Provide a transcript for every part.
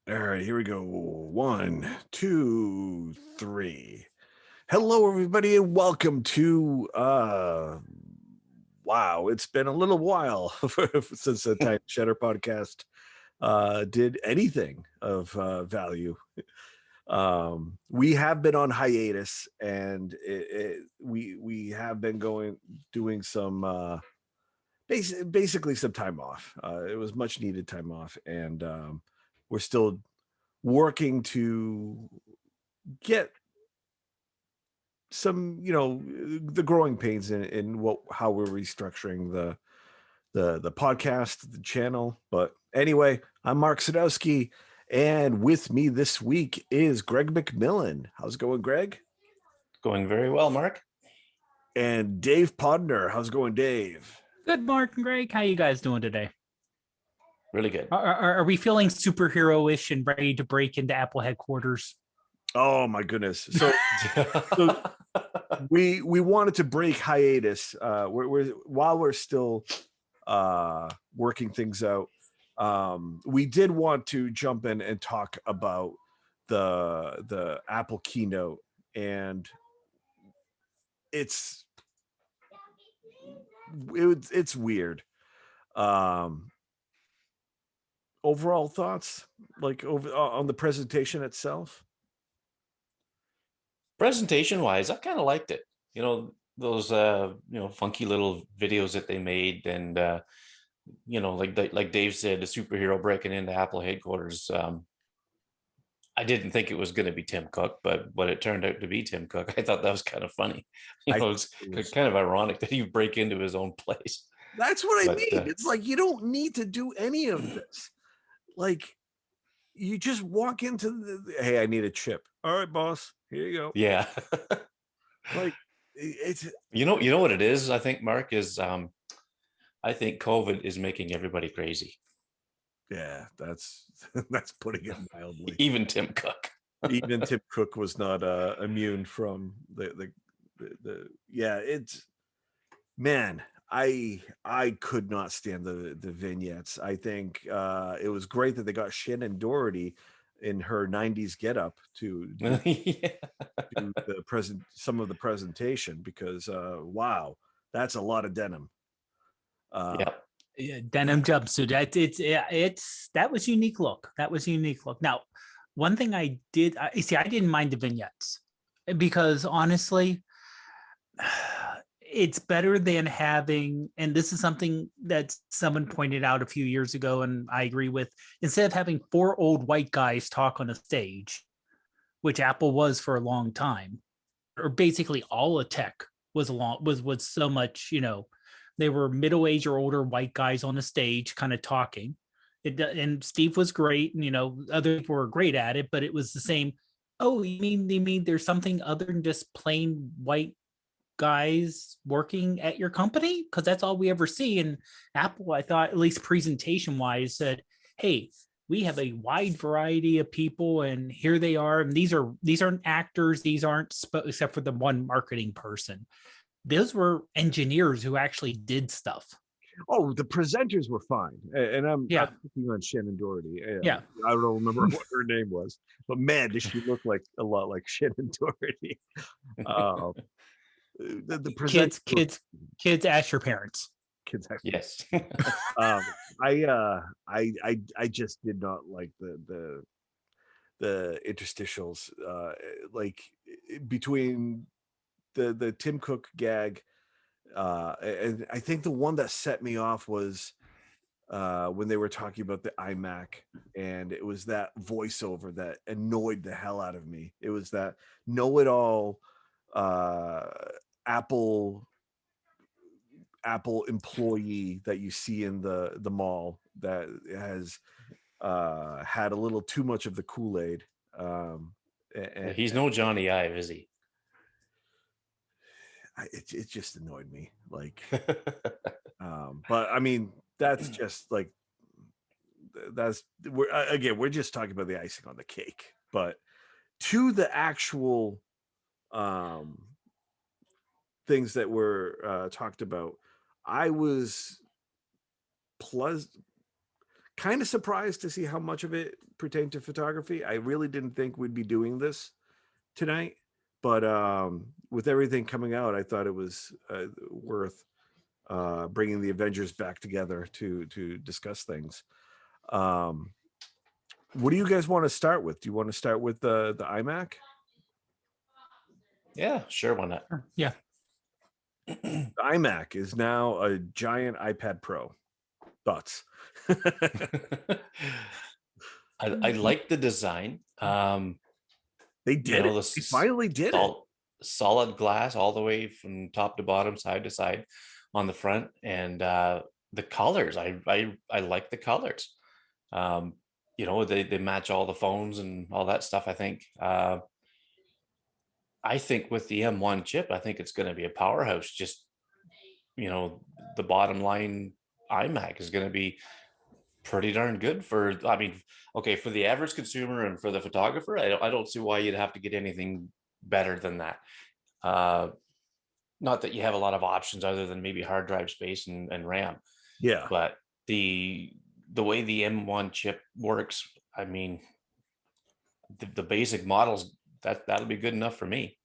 All right, here we go. 1, 2, 3. Hello, everybody, and welcome to wow, it's been a little while since the TinyShutter Podcast did anything of value. We have been on hiatus, and we have been doing some basically some time off. It was much needed time off, and we're still working to get some, the growing pains in how we're restructuring the podcast, the channel. But anyway, I'm Marc Sadowski, and with me this week is Greg McMillan. How's it going, Greg? Going very well, Mark. And Dave Podner. How's it going, Dave? Good, Mark and Greg. How you guys doing today? Really good. Are we feeling superhero-ish and ready to break into Apple headquarters? Oh my goodness! So we wanted to break hiatus. While we're still working things out. We did want to jump in and talk about the Apple Keynote, and it's weird. Overall thoughts, like on the presentation itself? Presentation wise, I kind of liked it. Those funky little videos that they made, and like Dave said, the superhero breaking into Apple headquarters. I didn't think it was going to be Tim Cook, but when it turned out to be Tim Cook, I thought that was kind of funny. It's kind of ironic that you break into his own place. That's what I mean. It's like, you don't need to do any of this. Like, you just walk into hey, I need a chip. All right, boss, here you go. Yeah. Like, it's you know what it is, I think, Mark, is I think COVID is making everybody crazy. Yeah, that's putting it mildly. Even Tim Cook. Even Tim Cook was not immune from the yeah, it's, man, I could not stand the vignettes. I think it was great that they got Shannon Doherty in her 90s getup to do, do some of the presentation, because wow, that's a lot of denim. Yeah, denim jumpsuit. That was unique look. That was a unique look. Now, one thing I didn't mind the vignettes, because honestly, it's better than having, and this is something that someone pointed out a few years ago, and I agree with, instead of having 4 old white guys talk on a stage, which Apple was for a long time, or basically all of tech was so much, they were middle-aged or older white guys on a stage kind of talking. And Steve was great, and other people were great at it, but it was the same. Oh, you mean there's something other than just plain white guys working at your company? Because that's all we ever see. And Apple, I thought, at least presentation wise, said, hey, we have a wide variety of people, and here they are. And these aren't actors. These aren't, except for the one marketing person. Those were engineers who actually did stuff. Oh, the presenters were fine, and I'm picking on Shannon Doherty. Yeah, I don't remember what her name was, but man, does she look like a lot like Shannon Doherty. The kids, ask your parents. Kids, yes. I just did not like the interstitials, like between the Tim Cook gag, and I think the one that set me off was when they were talking about the iMac, and it was that voiceover that annoyed the hell out of me. It was that know-it-all Apple employee that you see in the mall that has had a little too much of the Kool-Aid. And he's no Johnny Ive, is he? It just annoyed me, like, but I mean, that's just like, we're just talking about the icing on the cake. But to the actual things that were talked about, I was kind of surprised to see how much of it pertained to photography. I really didn't think we'd be doing this tonight, but with everything coming out, I thought it was worth bringing the Avengers back together to discuss things. What do you guys want to start with? Do you want to start with the iMac? Yeah, sure. Why not? Yeah. The iMac is now a giant iPad Pro. Thoughts? I like the design. They did it. They finally did it. Solid glass all the way from top to bottom, side to side on the front, and the colors. I like the colors. They match all the phones and all that stuff. I think with the M1 chip, I think it's going to be a powerhouse. Just, the bottom line iMac is going to be pretty darn good for the average consumer and for the photographer. I don't see why you'd have to get anything better than that. Not that you have a lot of options other than maybe hard drive space and RAM. Yeah. But the way the M1 chip works, the basic models, that'll be good enough for me.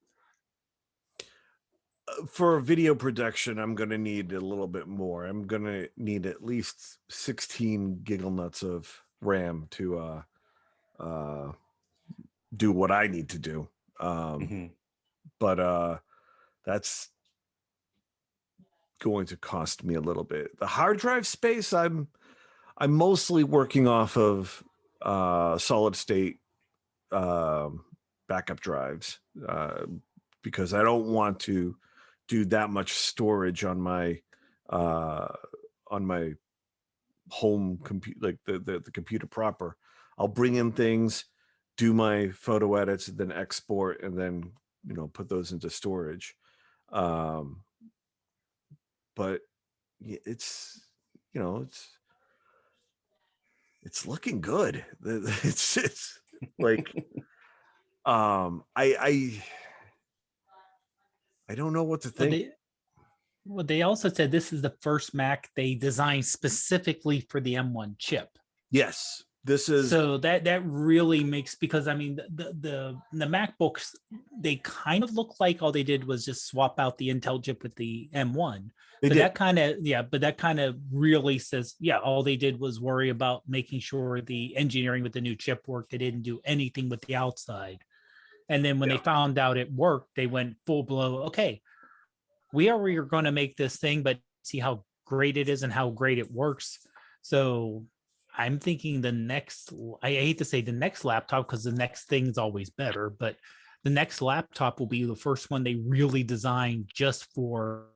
For video production, I'm going to need a little bit more. I'm going to need at least 16 giganuts of RAM to do what I need to do. But that's going to cost me a little bit. The hard drive space, I'm mostly working off of solid state backup drives because I don't want to do that much storage on my home computer, like the computer proper. I'll bring in things, do my photo edits, then export, and then put those into storage. But it's looking good. It's like I don't know what to think. They also said this is the first Mac they designed specifically for the M1 chip. Yes, this is so that really makes, because the MacBooks, they kind of look like all they did was just swap out the Intel chip with the M1. That kind of really says, all they did was worry about making sure the engineering with the new chip worked. They didn't do anything with the outside. And then when they found out it worked, they went full blow. Okay, we are going to make this thing, but see how great it is and how great it works. So I'm thinking I hate to say the next laptop, because the next thing is always better, but the next laptop will be the first one they really designed just for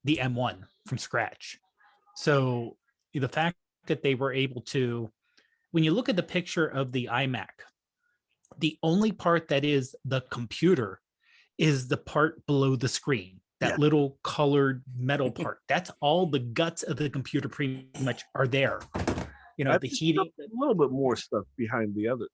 the M1 from scratch. So the fact that they were able to, when you look at the picture of the iMac, the only part that is the computer is the part below the screen, that little colored metal part. That's all the guts of the computer pretty much are there. The heating. A little bit more stuff behind the other.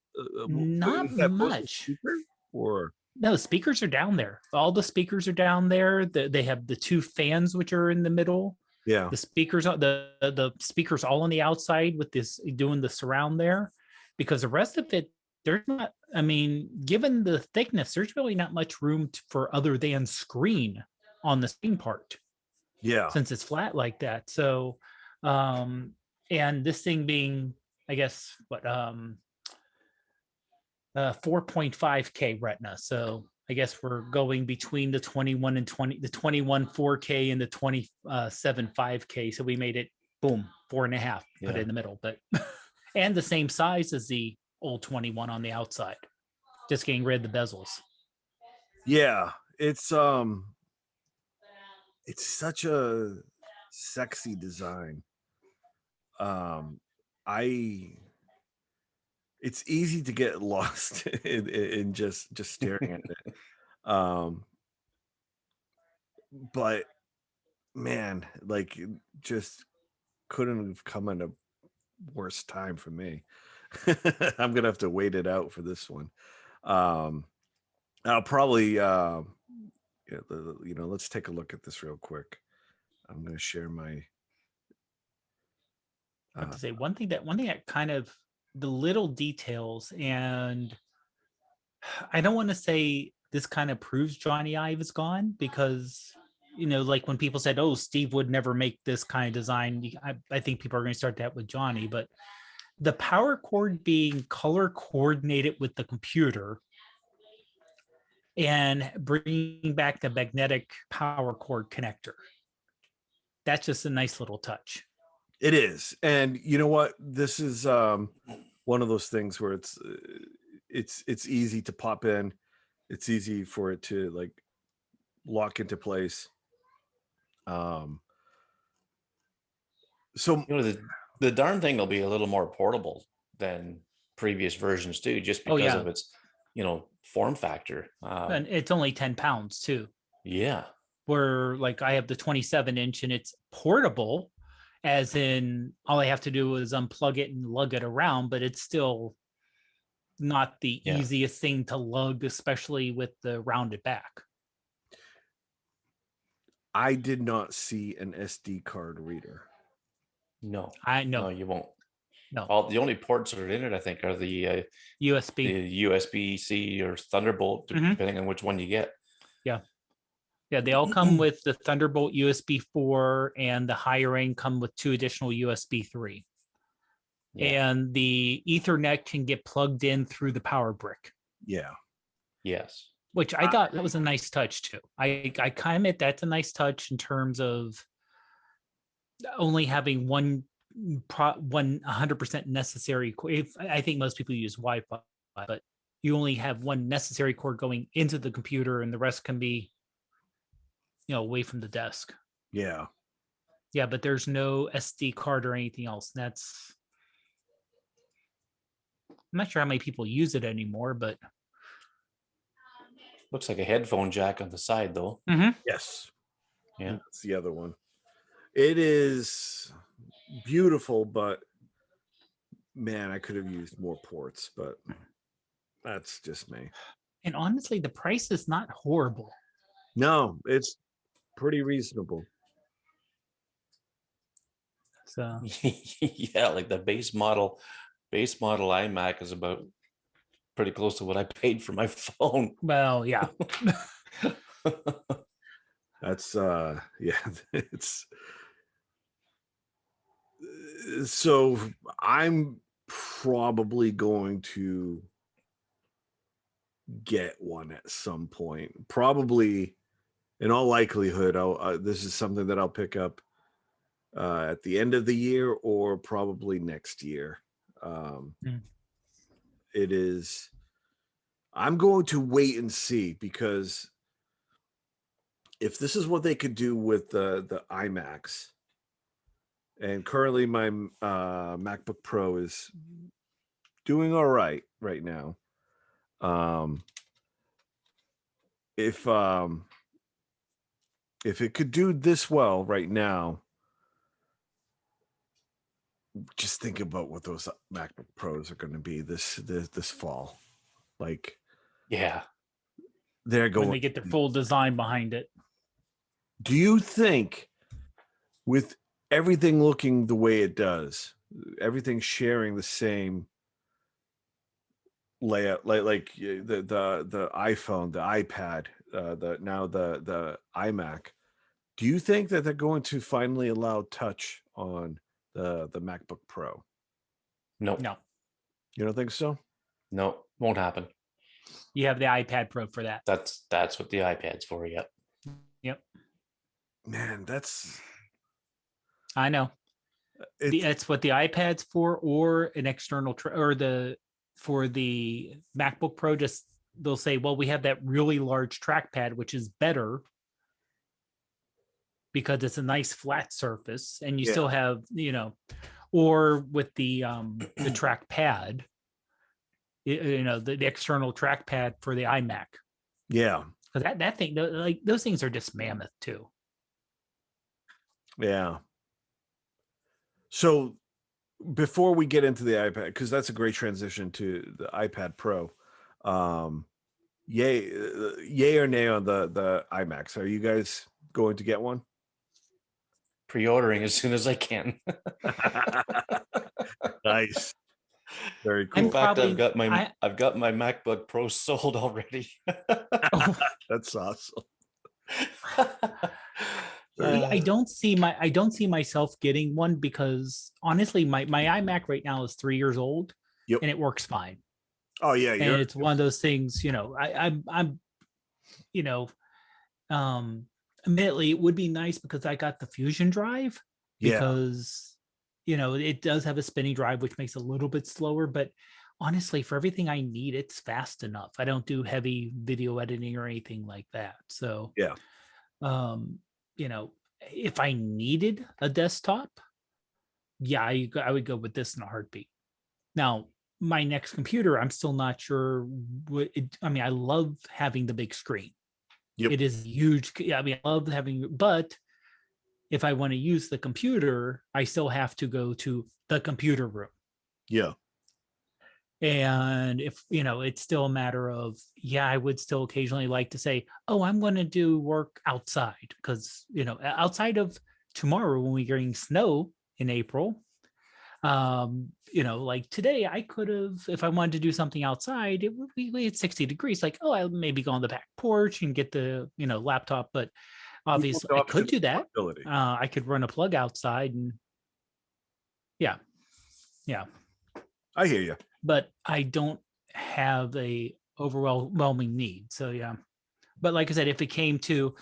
Not much. Speaker or no, the speakers are down there. All the speakers are down there. They have the two fans which are in the middle. Yeah. The speakers, the speakers all on the outside with this doing the surround there, because the rest of it, there's not, given the thickness, there's really not much room for other than screen on the screen part. Yeah. Since it's flat like that. So, and this thing being, I guess, 4.5K Retina. So I guess we're going between the 21 and 20, the 21 4K and the 27 5K. So we made it, boom, 4.5, put it in the middle, but, and the same size as the old 21 on the outside, just getting rid of the bezels. Yeah, it's such a sexy design. It's easy to get lost in just staring at it. But man, like, just couldn't have come at a worse time for me. I'm gonna have to wait it out for this one. I'll probably let's take a look at this real quick. I'm gonna share my I have to say one thing that kind of the little details, and I don't want to say this kind of proves Johnny Ive is gone, because like when people said, "Oh, Steve would never make this kind of design," I think people are going to start that with Johnny. But the power cord being color coordinated with the computer and bringing back the magnetic power cord connector, that's just a nice little touch. It is. And you know what? This is one of those things where it's easy to pop in. It's easy for it to like lock into place. So the darn thing will be a little more portable than previous versions too, just because of its form factor. And it's only 10 pounds too. Yeah. Where like I have the 27-inch and it's portable, as in all I have to do is unplug it and lug it around, but it's still not the easiest thing to lug, especially with the rounded back. I did not see an SD card reader. No, no, you won't. No, the only ports that are in it, I think, are the USB-C or Thunderbolt, depending on which one you get. Yeah, they all come with the Thunderbolt USB 4, and the higher end come with 2 additional USB 3. Yeah. And the Ethernet can get plugged in through the power brick. Yeah. Yes. Which I thought that was a nice touch too. I kind of admit that's a nice touch in terms of only having one 100% necessary. I think most people use Wi-Fi, but you only have one necessary cord going into the computer, and the rest can be away from the desk. Yeah. Yeah, but there's no SD card or anything else. I'm not sure how many people use it anymore, but looks like a headphone jack on the side though. Yes. Yeah. That's the other one. It is beautiful, but man, I could have used more ports, but that's just me. And honestly, the price is not horrible. No, it's pretty reasonable. So yeah, like the base model iMac is about pretty close to what I paid for my phone. Well, yeah. That's it's so I'm probably going to get one at some point. Probably, in all likelihood, this is something that I'll pick up at the end of the year or probably next year. It is. I'm going to wait and see, because if this is what they could do with the iMacs, and currently my MacBook Pro is doing all right now. If it could do this well right now, just think about what those MacBook Pros are going to be this fall. Like, yeah, they're going when they get their full design behind it. Do you think, with everything looking the way it does, everything sharing the same layout, like the iPhone, the iPad, the iMac, do you think that they're going to finally allow touch on the MacBook Pro? No. You don't think so? No, won't happen. You have the iPad Pro for that. That's what the iPad's for. Yep. Man, that's. I know. That's what the iPad's for, or an external for the MacBook Pro. Just they'll say, well, we have that really large trackpad, which is better because it's a nice flat surface, and you still have, or with the trackpad, the external trackpad for the iMac. Yeah. Because that thing, like those things are just mammoth too. Yeah. So before we get into the iPad, because that's a great transition to the iPad Pro, yay or nay on the iMacs? Are you guys going to get one? pre-ordering as soon as I can. Nice. Very cool. In fact, probably- I've got my MacBook Pro sold already. That's awesome. I don't see myself getting one because honestly, my iMac right now is 3 years old, Yep. and it works fine. Oh yeah, And it's one of those things, I'm admittedly it would be nice because I got the Fusion drive because it does have a spinning drive, which makes it a little bit slower, but honestly, for everything I need, it's fast enough. I don't do heavy video editing or anything like that. So if I needed a desktop, I would go with this in a heartbeat. Now, my next computer, I'm still not sure I love having the big screen. Yep. It is huge. I love having, but if I want to use the computer, I still have to go to the computer room. Yeah. And if, it's still a matter of, I would still occasionally like to say, oh, I'm going to do work outside because, outside of tomorrow when we're getting snow in April, like today I could have, if I wanted to do something outside, it would be at 60 degrees, like, oh, I'll maybe go on the back porch and get the, laptop, but obviously I could do that. I could run a plug outside and yeah. I hear you. But I don't have a overwhelming need. So but like I said, if it came to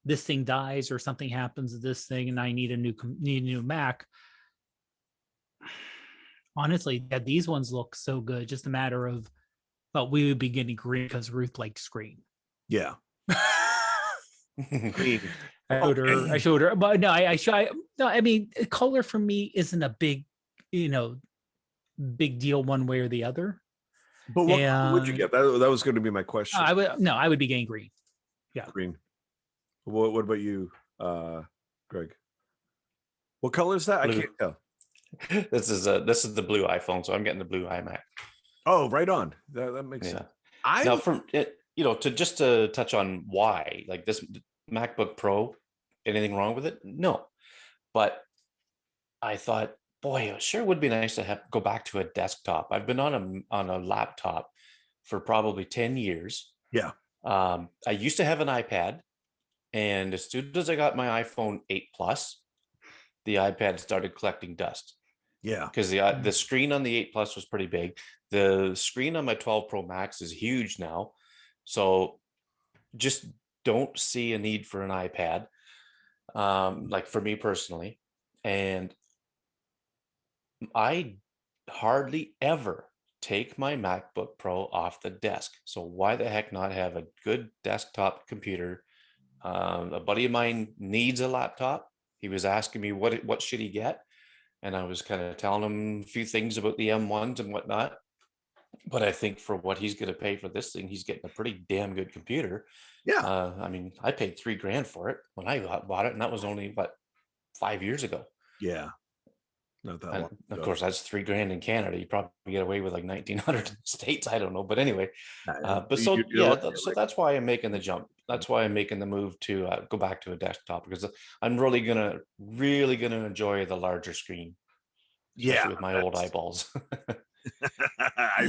this thing dies or something happens to this thing and I need a new Mac, honestly, these ones look so good. Just a matter of, well, we would be getting green because Ruth likes green. Yeah. I showed her, but no, I mean, color for me isn't a big deal one way or the other. But what would you get? That was going to be my question. I would be getting green. Yeah. Green. What about you, Greg? What color is that? Blue. I can't tell. This is the blue iPhone, so I'm getting the blue iMac. Oh, right on. That makes sense. Now from it, to touch on why, like this MacBook Pro, anything wrong with it? No. But I thought, boy, it sure would be nice to go back to a desktop. I've been on a laptop for probably 10 years. Yeah. I used to have an iPad, and as soon as I got my iPhone 8 Plus, the iPad started collecting dust. Yeah. Because the screen on the 8 Plus was pretty big. The screen on my 12 Pro Max is huge now. So just don't see a need for an iPad, like for me personally. And I hardly ever take my MacBook Pro off the desk. So why the heck not have a good desktop computer? A buddy of mine needs a laptop. He was asking me what should he get, and I was kind of telling him a few things about the M1s and whatnot. But I think for what he's going to pay for this thing, he's getting a pretty damn good computer. Yeah. I mean, I paid $3,000 for it when I bought it, and that was only 5 years ago. Yeah. Not that long. Of course, that's $3,000 in Canada. You probably get away with like 1,900 in the States. I don't know, but anyway. So that's why I'm making the jump. That's why I'm making the move to go back to a desktop, because I'm really gonna enjoy the larger screen. Yeah, with my old eyeballs.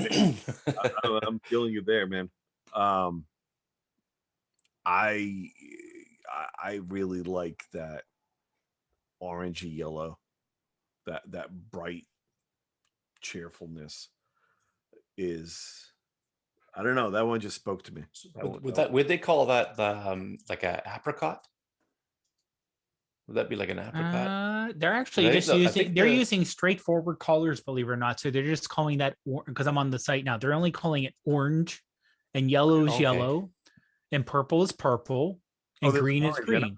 I'm feeling you there, man. I really like that orangey yellow. That bright cheerfulness is, I don't know, that one just spoke to me. Would they call that the like a apricot? Would that be like an apricot? They're actually using straightforward colors, believe it or not. So they're just calling that, because I'm on the site now, they're only calling it orange, and yellow is yellow, and purple is purple, and green is green.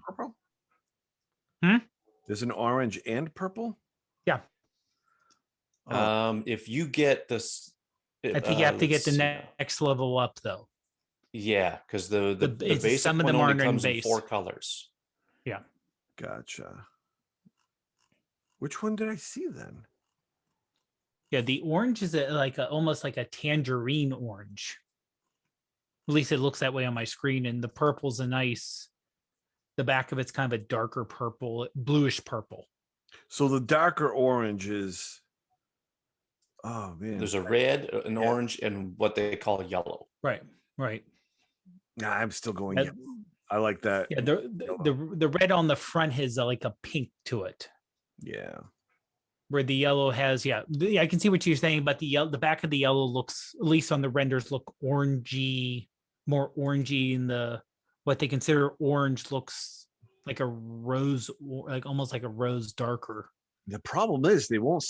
There's an orange and purple? Yeah. If you get this, I think you have to get the next level up, though. Yeah, because the basic some of one them only aren't comes in in base. 4 colors. Yeah. Gotcha. Which one did I see then? Yeah, the orange is almost like a tangerine orange. At least it looks that way on my screen, and the purple's a nice, The back of it's kind of a darker purple, bluish purple. So the darker orange is, oh man, There's a red, an orange, and what they call yellow. Right. Nah, I'm still going yellow. I like that. Yeah, the red on the front has like a pink to it. Yeah. Where the yellow has, I can see what you're saying, but the back of the yellow looks, at least on the renders, look orangey, more orangey, and what they consider orange looks like a rose, like almost like a rose darker. The problem is they won't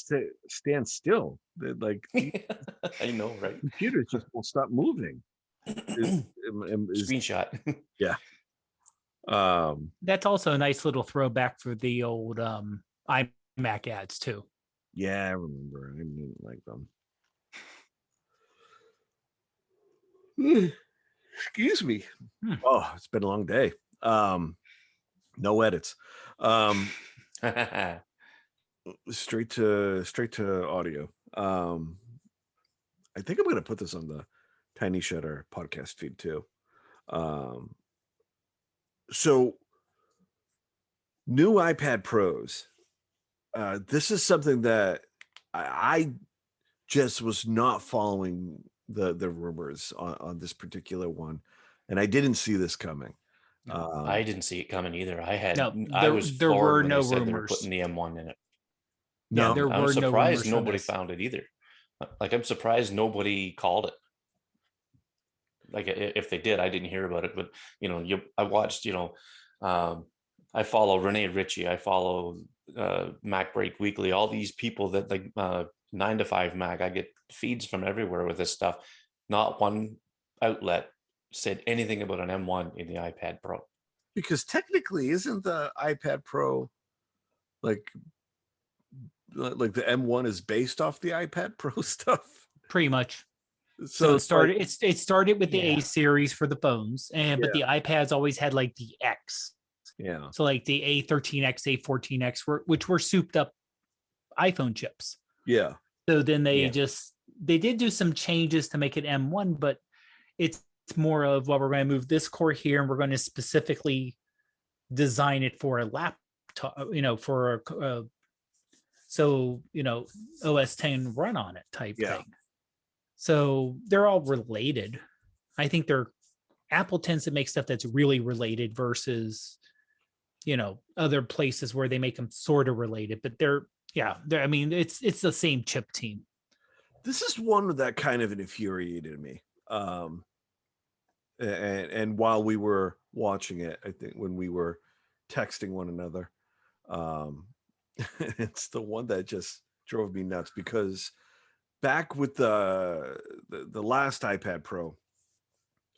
stand still. They're like, I know, right? Computers just won't stop moving. Screenshot. Yeah. That's also a nice little throwback for the old iMac ads too. Yeah, I remember. I didn't like them. Excuse me. Oh, it's been a long day. No edits. Straight to audio. I think I'm gonna put this on the TinyShutter podcast feed too. So new iPad Pros. This is something that I just was not following the rumors on this particular one, and I didn't see this coming. I didn't see it coming either. There were no rumors. They were putting the M1 in it. No, there I'm were surprised no rumors. Nobody found it either. Like, I'm surprised nobody called it. Like, if they did, I didn't hear about it. But I watched. I follow Renee Ritchie. I follow Mac Break Weekly. All these people that 9 to 5 Mac. I get feeds from everywhere with this stuff. Not one outlet said anything about an M1 in the iPad Pro. Because technically, isn't the iPad Pro like the M1 is based off the iPad Pro stuff? Pretty much. So it started with the A series for the phones, but the iPads always had like the X. Yeah. So like the A13X, A14X, which were souped up iPhone chips. Yeah. So then they did do some changes to make it M1, but it's more of, well, we're going to move this core here, and we're going to specifically design it for a laptop, for OS 10 run on it type thing. So they're all related. I think Apple tends to make stuff that's really related versus, other places where they make them sort of related, but it's the same chip team. This is one that kind of infuriated me. And while we were watching it, I think when we were texting one another, it's the one that just drove me nuts, because back with the last iPad Pro,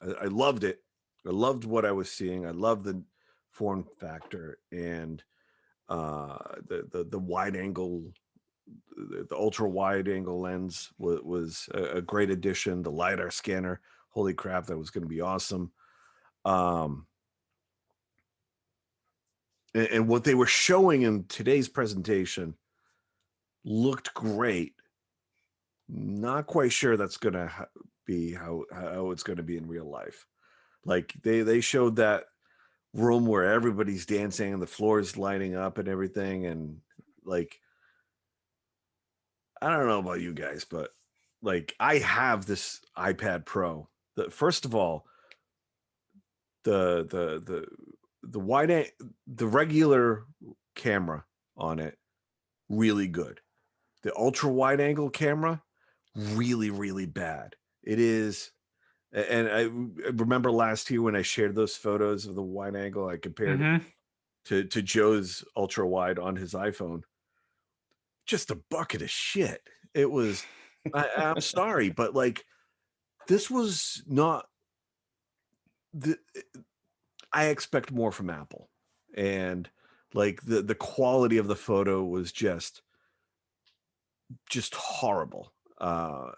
I loved it. I loved what I was seeing. I loved the form factor, and the wide angle, the ultra wide angle lens was a great addition. The LiDAR scanner, holy crap, that was going to be awesome. And what they were showing in today's presentation looked great. Not quite sure that's going to be how it's going to be in real life. Like they showed that room where everybody's dancing and the floor is lighting up and everything. And like, I don't know about you guys, but like, I have this iPad Pro. First of all, the regular camera on it, really good. The ultra wide angle camera, really, really bad. It is. And I remember last year when I shared those photos of the wide angle, I compared it to Joe's ultra wide on his iPhone. Just a bucket of shit. It was, I'm sorry, but like, this was not I expect more from Apple, and like the quality of the photo was just horrible. And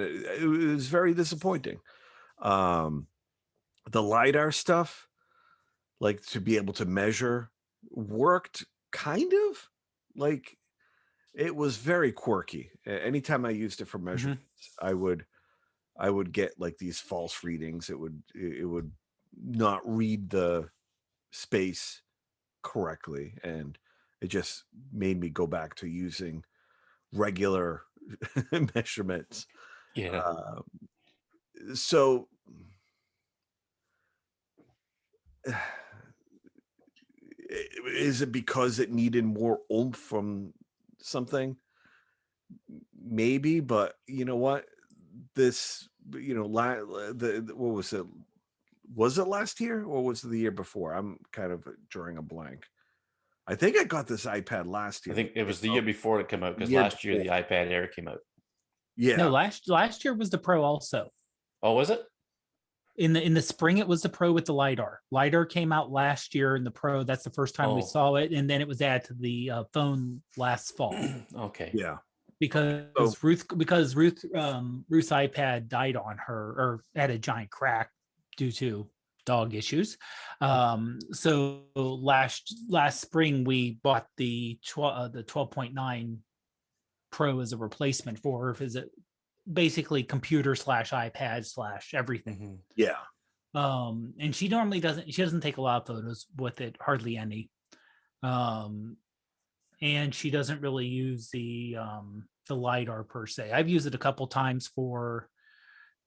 it was very disappointing. The LiDAR stuff, like to be able to measure, worked kind of. Like, it was very quirky. Anytime I used it for measurements, I would get like these false readings. It would not read the space correctly, and it just made me go back to using regular measurements. Yeah. So is it because it needed more oomph from something? Maybe, but you know what? This, what was it? Was it last year or was it the year before? I'm kind of drawing a blank. I think I got this iPad last year. I think it was the year before it came out, because Year last year the before. iPad Air came out. Yeah. No, last year was the Pro also. Oh, was it? In the spring, it was the Pro with the LiDAR. LiDAR came out last year in the Pro. That's the first time we saw it. And then it was added to the phone last fall. Okay. Yeah. Because Ruth's iPad died on her, or had a giant crack due to dog issues. So last spring we bought the 12.9 Pro as a replacement for her. Is it basically computer / iPad / everything? Yeah. And she normally doesn't take a lot of photos with it, hardly any. And she doesn't really use the LiDAR per se. I've used it a couple times for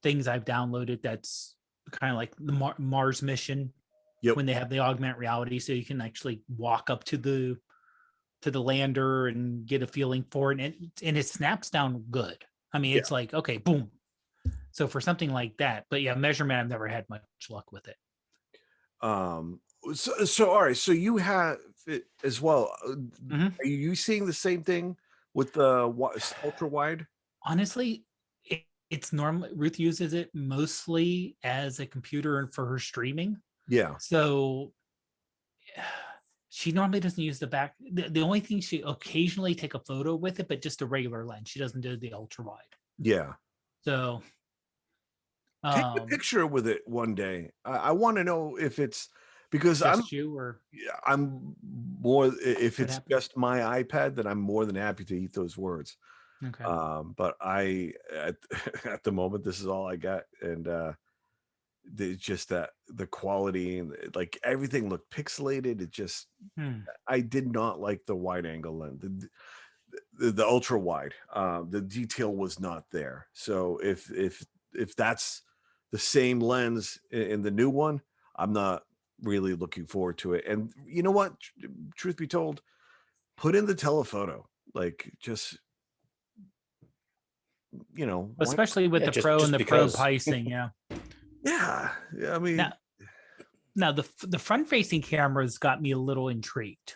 things I've downloaded. That's kind of like the Mars mission. Yep. When they have the augmented reality, so you can actually walk up to the lander and get a feeling for it, and it snaps down good. I mean, it's like, okay, boom. So for something like that, but yeah, measurement, I've never had much luck with it. So all right, so you have it as well. Mm-hmm. Are you seeing the same thing with the ultra wide? Honestly, it's normally Ruth uses it mostly as a computer and for her streaming. Yeah. So she normally doesn't use the back. The only thing, she occasionally take a photo with it, but just a regular lens. She doesn't do the ultra wide. Yeah. So take a picture with it one day. I want to know if it's because I'm more, if it's just my iPad, then I'm more than happy to eat those words. Okay. But at the moment, this is all I got, and it's just that the quality and like everything looked pixelated. It just I did not like the wide angle lens, the ultra wide. The detail was not there. So if that's the same lens in the new one, I'm not really looking forward to it. And you know what? Truth be told, put in the telephoto. Like, just, especially with the Pro and the Pro pricing. Yeah. Yeah. I mean, now the front facing cameras got me a little intrigued.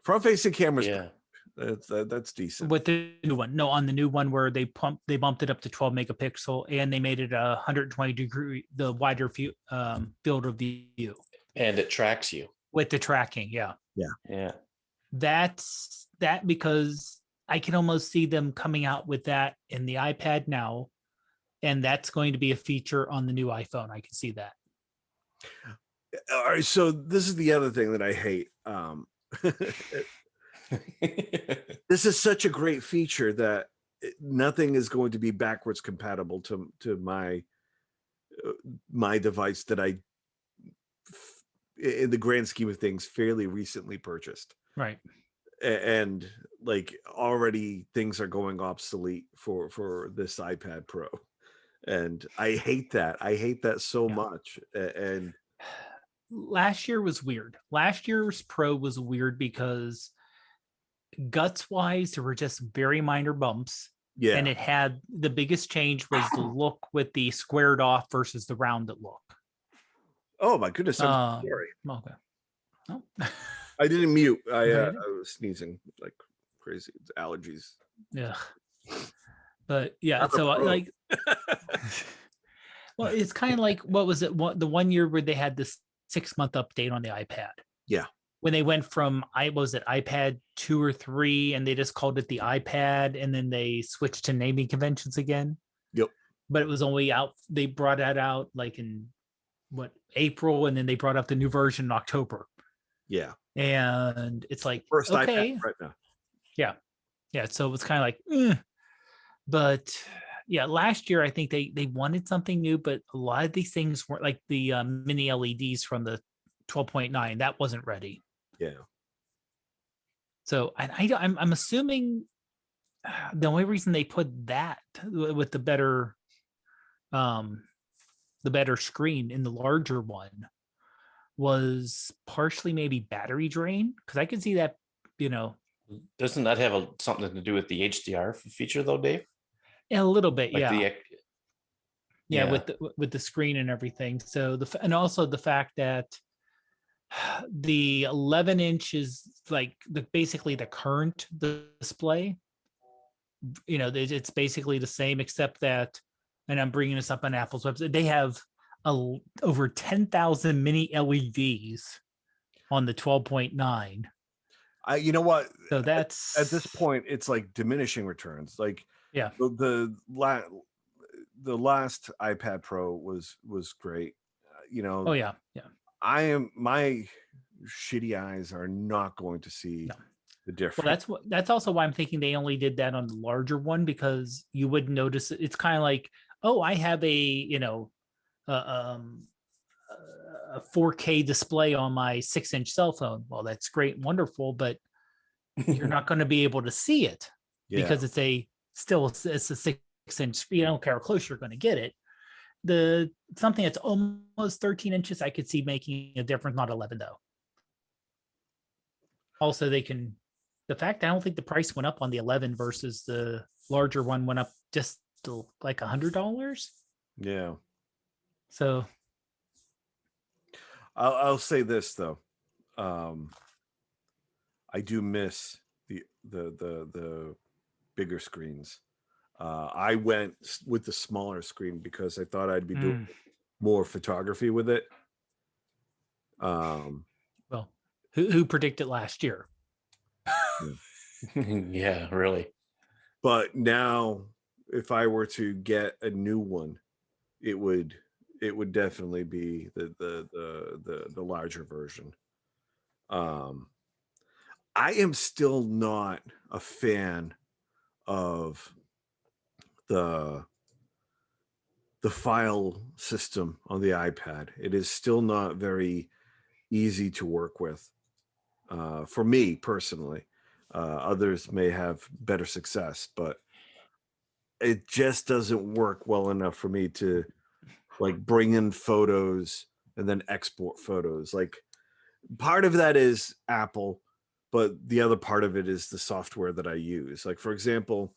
Front facing cameras. Yeah. That's decent. With the new one. No, on the new one where they bumped it up to 12 megapixel, and they made it 120 degree, the wider field of view. And it tracks you. With the tracking, yeah. Yeah. Yeah. That's because I can almost see them coming out with that in the iPad now, and that's going to be a feature on the new iPhone. I can see that. All right, so this is the other thing that I hate. This is such a great feature that nothing is going to be backwards compatible to my device that I, in the grand scheme of things, fairly recently purchased. Right. And like already things are going obsolete for this iPad Pro, and I hate that. I hate that so much. And last year was weird. Last year's Pro was weird because guts wise, there were just very minor bumps. Yeah. And it had the biggest change was the look with the squared off versus the rounded look. Oh my goodness. I'm sorry. Okay. Oh. I didn't mute. I was sneezing like crazy. It's allergies. Yeah. But yeah, so like well, it's kind of like, what was it? The 1 year where they had this 6-month update on the iPad. Yeah. When they went from iPad 2 or 3, and they just called it the iPad, and then they switched to naming conventions again. Yep. But it was only out. They brought that out like in April, and then they brought out the new version in October. Yeah. And it's like, first okay. iPad right now. Yeah. Yeah. So it's kind of like, but yeah, last year I think they wanted something new, but a lot of these things weren't, like the mini LEDs from the 12.9. That wasn't ready. Yeah. So I'm assuming the only reason they put that with the better screen in the larger one was partially maybe battery drain, because I could see that, Doesn't that have something to do with the HDR feature though, Dave? a little bit, Like yeah. Yeah. With the screen and everything. So and also the fact that the 11-inch is like basically the current display. It's basically the same, except that, and I'm bringing this up on Apple's website, they have over 10,000 mini LEDs on the 12.9. You know what? So that's at this point, it's like diminishing returns. Like, yeah, the last iPad Pro was great. oh yeah, my shitty eyes are not going to see the difference. Well, that's also why I'm thinking they only did that on the larger one, because you wouldn't notice it. It's kind of like, oh, I have a 4K display on my 6-inch cell phone. Well, that's great and wonderful, but you're not going to be able to see it because it's a 6-inch. You don't care how close you're going to get it. Something that's almost 13 inches, I could see making a difference. Not 11 though. Also, the fact I don't think the price went up on the 11 versus the larger one went up just to like $100. Yeah. So I'll say this though. I do miss the bigger screens. I went with the smaller screen because I thought I'd be doing more photography with it. Well, who predicted last year? Yeah, really. But now, if I were to get a new one, it would definitely be the larger version. I am still not a fan of the file system on the iPad. It is still not very easy to work with. For me personally, others may have better success, but it just doesn't work well enough for me to like bring in photos and then export photos. Like, part of that is Apple, but the other part of it is the software that I use. Like, for example,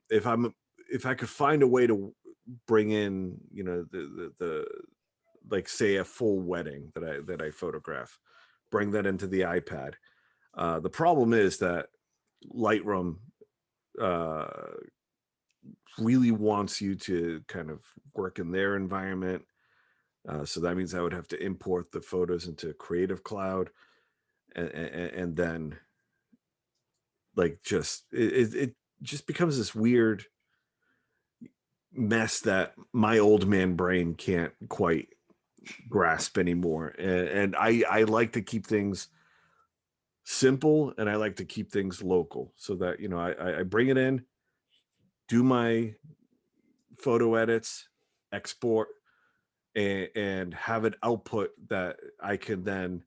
if I could find a way to bring in, the like, say, a full wedding that I photograph, bring that into the iPad. The problem is that Lightroom really wants you to kind of work in their environment. So that means I would have to import the photos into Creative Cloud, and then like it just becomes this weird mess that my old man brain can't quite grasp anymore. And I like to keep things simple, and I like to keep things local, so that I bring it in, do my photo edits, export, and have an output that I can then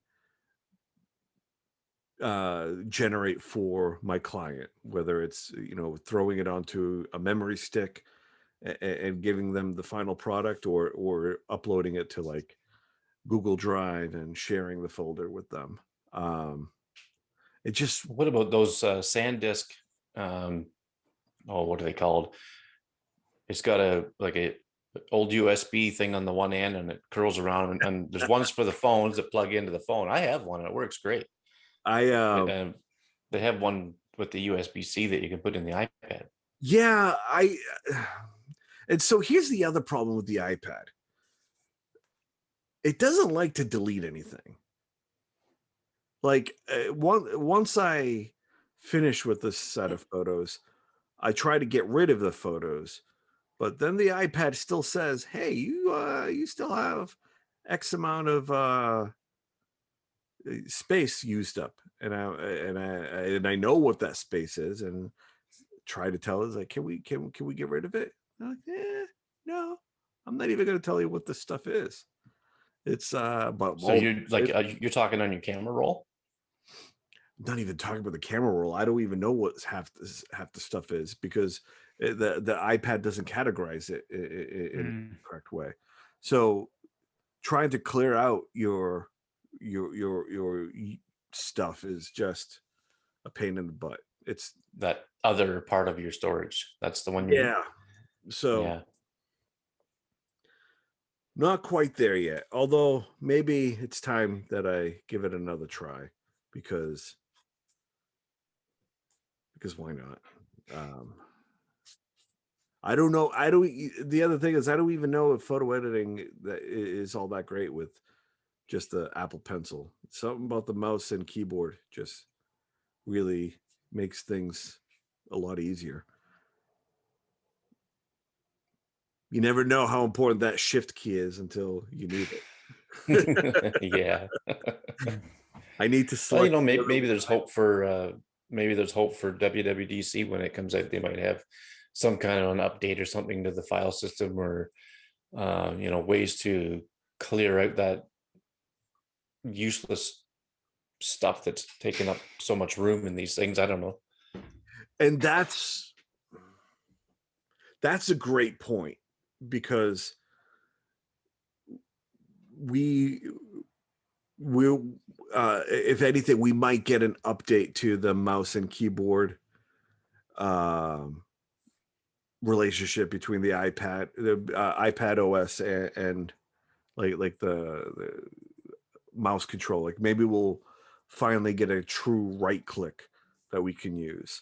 generate for my client, whether it's throwing it onto a memory stick and giving them the final product, or uploading it to like Google Drive and sharing the folder with them. It just What about those SanDisk? What are they called? It's got a old USB thing on the one end, and it curls around, and there's ones for the phones that plug into the phone. I have one and it works great. They have one with the USB-C that you can put in the iPad. Yeah, and so here's the other problem with the iPad. It doesn't like to delete anything. Like, once I finish with this set of photos, I try to get rid of the photos, but then the iPad still says, "Hey, you still have X amount of space used up," and I know what that space is, and try to tell us, like, can we get rid of it? I'm like, no, I'm not even going to tell you what this stuff is. It's but So you're like you're talking on your camera roll? not even talking about the camera roll. I don't even know what half the stuff is because the iPad doesn't categorize it in the correct way. So trying to clear out your stuff is just a pain in the butt. It's that other part of your storage. That's the one. So yeah. Not quite there yet. Although maybe it's time that I give it another try because why not? I don't know. The other thing is I don't even know if photo editing that is all that great with just the Apple Pencil. Something about the mouse and keyboard just really makes things a lot easier. You never know how important that shift key is until you need it. Yeah. I need to select. Well, maybe there's hope for WWDC when it comes out. They might have some kind of an update or something to the file system, or ways to clear out that useless stuff that's taking up so much room in these things. I don't know. And that's a great point, because we'll if anything, we might get an update to the mouse and keyboard relationship between the iPad OS and like the mouse control. Like maybe we'll finally get a true right click that we can use.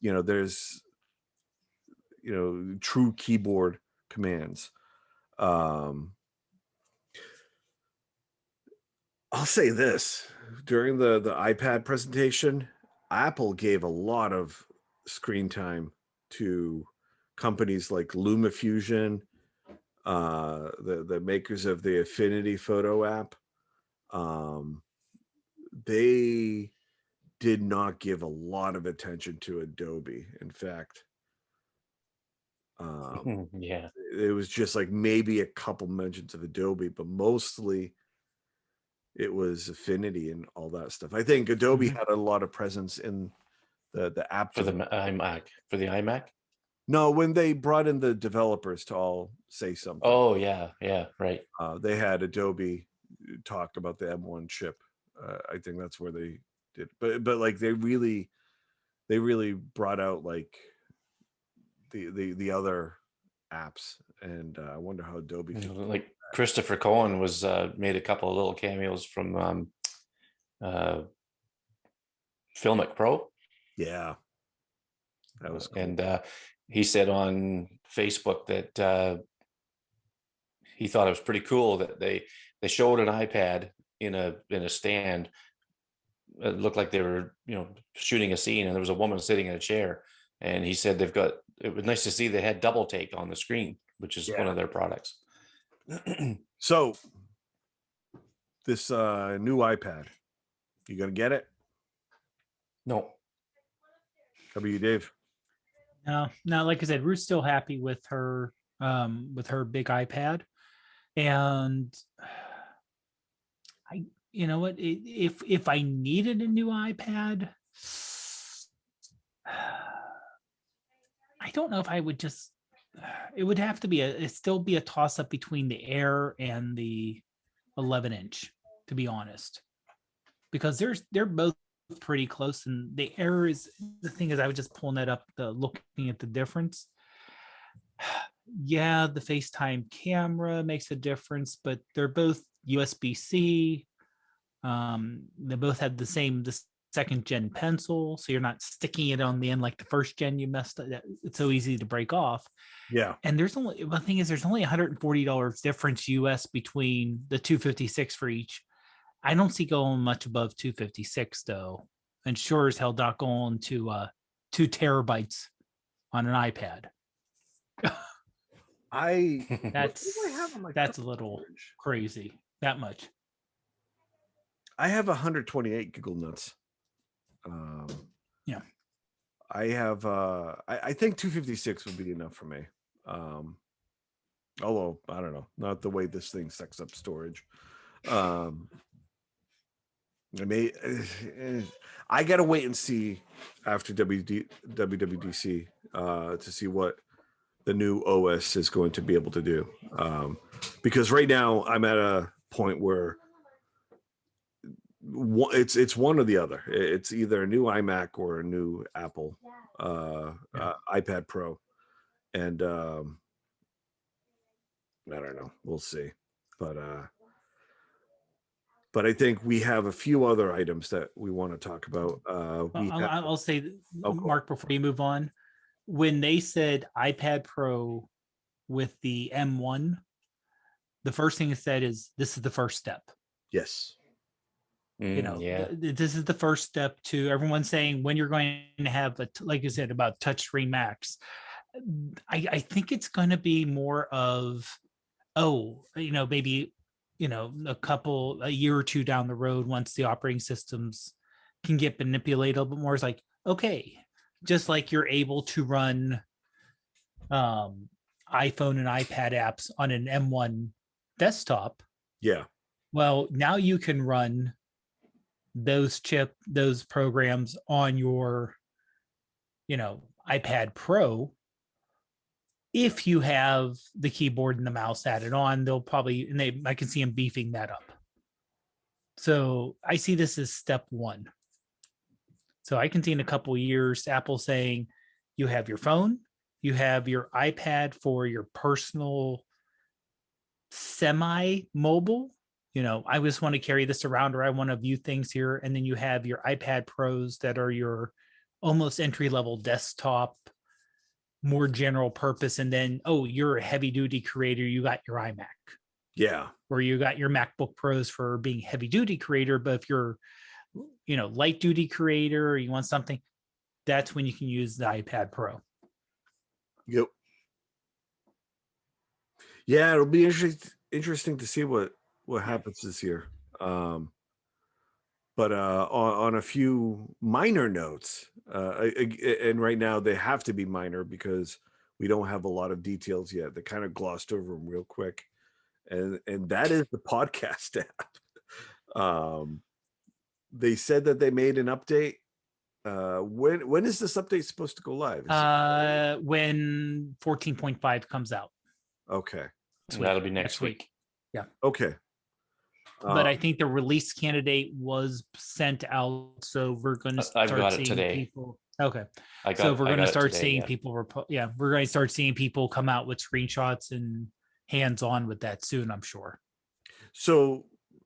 There's true keyboard commands. I'll say this, during the iPad presentation, Apple gave a lot of screen time to companies like LumaFusion, the makers of the Affinity Photo app. They did not give a lot of attention to Adobe. In fact, it was just like maybe a couple mentions of Adobe, but mostly it was Affinity and all that stuff. I think Adobe had a lot of presence in the app for the iMac. For the iMac? No, when they brought in the developers to all say something. Oh yeah, right. They had Adobe talk about the M1 chip. I think that's where they did, but like they really brought out like the other apps, and I wonder how Adobe like Christopher Cohen was made a couple of little cameos from Filmic Pro. Yeah, that was cool. And he said on Facebook that he thought it was pretty cool that they showed an iPad in a stand. It looked like they were shooting a scene, and there was a woman sitting in a chair, and he said it was nice to see they had double take on the screen, which is one of their products. So this new iPad, you gonna get it? No. How about you, Dave? No, like I said, Ruth's still happy with her big iPad. And you know what, if I needed a new iPad, I don't know if I would just, it would have to be it'd still be a toss up between the Air and the 11-inch, to be honest, because they're both pretty close. And the Air is, the thing is, I was just pulling that up, looking at the difference. Yeah, the FaceTime camera makes a difference, but they're both USB-C. They both have the second gen pencil, so you're not sticking it on the end like the first gen. You messed up. It's so easy to break off. Yeah. And there's only $140 difference US between the 256 for each. I don't see going much above 256 though, and sure as hell not going to 2 terabytes on an iPad. That's a little crazy. That much. I have 128 giggle nuts. Yeah. I have I think 256 would be enough for me. Although I don't know, not the way this thing sucks up storage. Um, I mean, I gotta wait and see after WWDC to see what the new OS is going to be able to do. Because right now I'm at a point where it's one or the other. It's either a new iMac or a new Apple iPad Pro, and I don't know. We'll see, but I think we have a few other items that we want to talk about. I'll say, Oh, cool. Mark, before you move on, when they said iPad Pro with the M1, the first thing it said is this is the first step. Yes. This is the first step to everyone saying when you're going to have like you said about touchscreen Macs. I think it's going to be more of, maybe, a year or two down the road, once the operating systems can get manipulated a little bit more, it's like, okay, just like you're able to run iPhone and iPad apps on an M1 desktop. Yeah. Well, now you can run those programs on your, iPad Pro. If you have the keyboard and the mouse added on, they'll probably, I can see them beefing that up. So I see this as step one. So I can see in a couple of years, Apple saying you have your phone, you have your iPad for your personal semi-mobile. I just want to carry this around, or I want to view things here. And then you have your iPad Pros that are your almost entry-level desktop, more general purpose. And then, you're a heavy-duty creator, you got your iMac. Yeah. Or you got your MacBook Pros for being heavy-duty creator. But if you're, light-duty creator, or you want something, that's when you can use the iPad Pro. Yep. Yeah, it'll be interesting to see what happens this year. But on a few minor notes, and right now they have to be minor because we don't have a lot of details yet. They kind of glossed over them real quick, and that is the podcast app. They said that they made an update. When is this update supposed to go live? When 14.5 comes out. Okay. That'll be next week. Yeah. Okay. But I think the release candidate was sent out, so we're going to start seeing today. People. Okay. We're going to start seeing people. We're going to start seeing people come out with screenshots and hands-on with that soon, I'm sure. So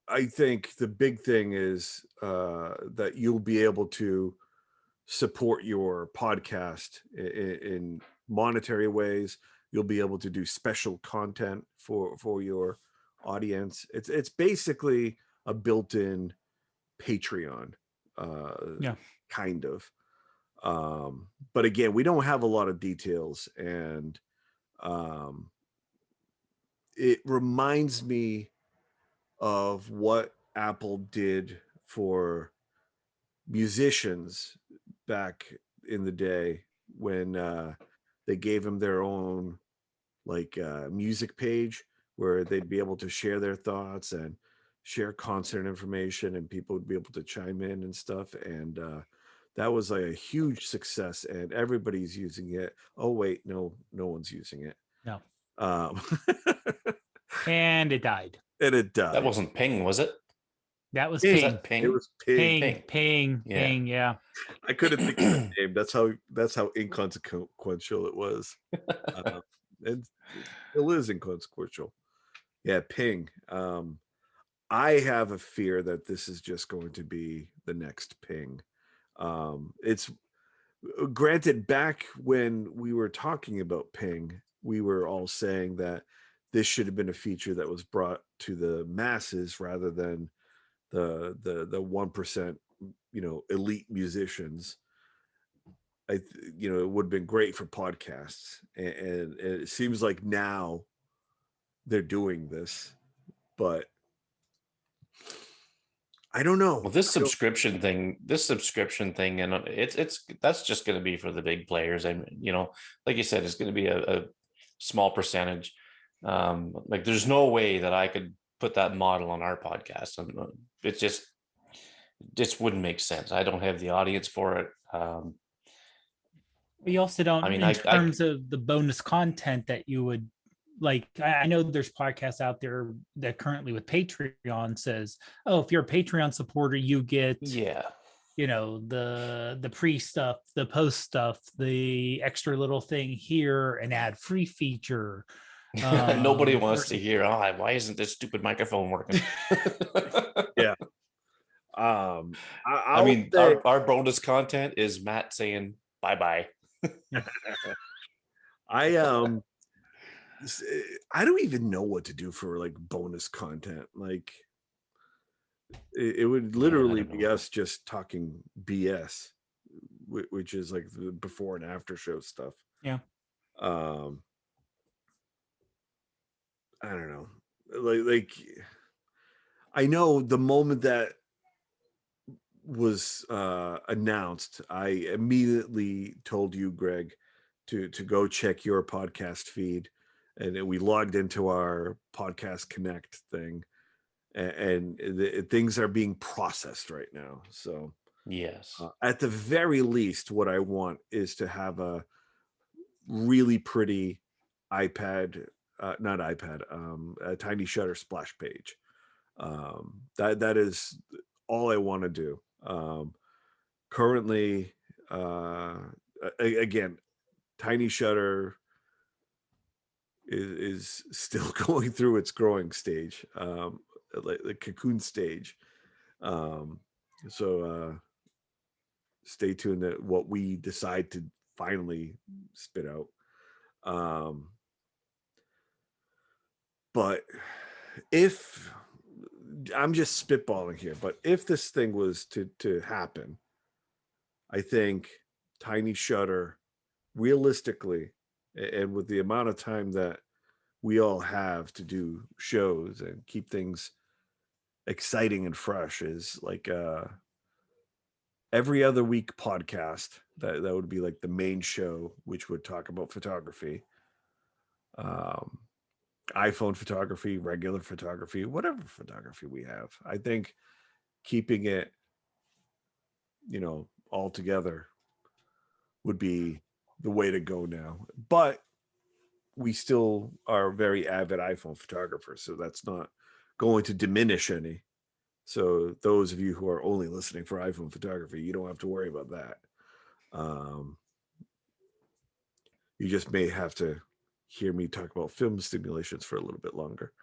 I think the big thing is that you'll be able to support your podcast in monetary ways. You'll be able to do special content for your audience. It's basically a built-in Patreon, kind of. But again, we don't have a lot of details, and it reminds me of what Apple did for musicians back in the day when they gave them their own music page where they'd be able to share their thoughts and share concert information, and people would be able to chime in and stuff. And that was a huge success, and everybody's using it. Oh wait, no one's using it. No. And it died. That wasn't Ping, was it? That was Ping. Ping. It was Ping. Ping. Yeah. I couldn't think of the name. That's how inconsequential it was. And it still is inconsequential. Yeah, Ping. I have a fear that this is just going to be the next Ping. It's granted, back when we were talking about Ping, we were all saying that this should have been a feature that was brought to the masses rather than the 1%, elite musicians. It would have been great for podcasts, and it seems like now they're doing this, but I don't know. Well, this subscription thing, and that's just going to be for the big players. And like you said, it's going to be a small percentage. Like there's no way that I could put that model on our podcast. And it just wouldn't make sense. I don't have the audience for it. We also don't, I mean, in I terms of the bonus content that you would like. I know there's podcasts out there that currently with Patreon says, oh, if you're a Patreon supporter, you get, yeah. the pre stuff, the post stuff, the extra little thing here, an ad free feature. Nobody wants to hear, oh, why isn't this stupid microphone working? Yeah. I mean, our bonus content is Matt saying bye-bye. I don't even know what to do for like bonus content. Like it would literally be us just talking BS, which is like the before and after show stuff. Yeah. I don't know. Like I know the moment that was announced, I immediately told you, Greg, to go check your podcast feed, and then we logged into our Podcast Connect thing, and things are being processed right now. So yes, at the very least, what I want is to have a really pretty iPad, not iPad, a TinyShutter splash page. That is all I want to do. Currently, again, TinyShutter is still going through its growing stage, like the cocoon stage. So stay tuned to what we decide to finally spit out. But if I'm just spitballing here, but if this thing was to happen, I think TinyShutter, realistically, and with the amount of time that we all have to do shows and keep things exciting and fresh, is like every other week podcast. That would be like the main show, which would talk about photography, iPhone photography, regular photography, whatever photography we have. I think keeping it, all together would be the way to go now. But we still are very avid iPhone photographers, so that's not going to diminish any. So those of you who are only listening for iPhone photography, you don't have to worry about that. You just may have to hear me talk about film stimulations for a little bit longer.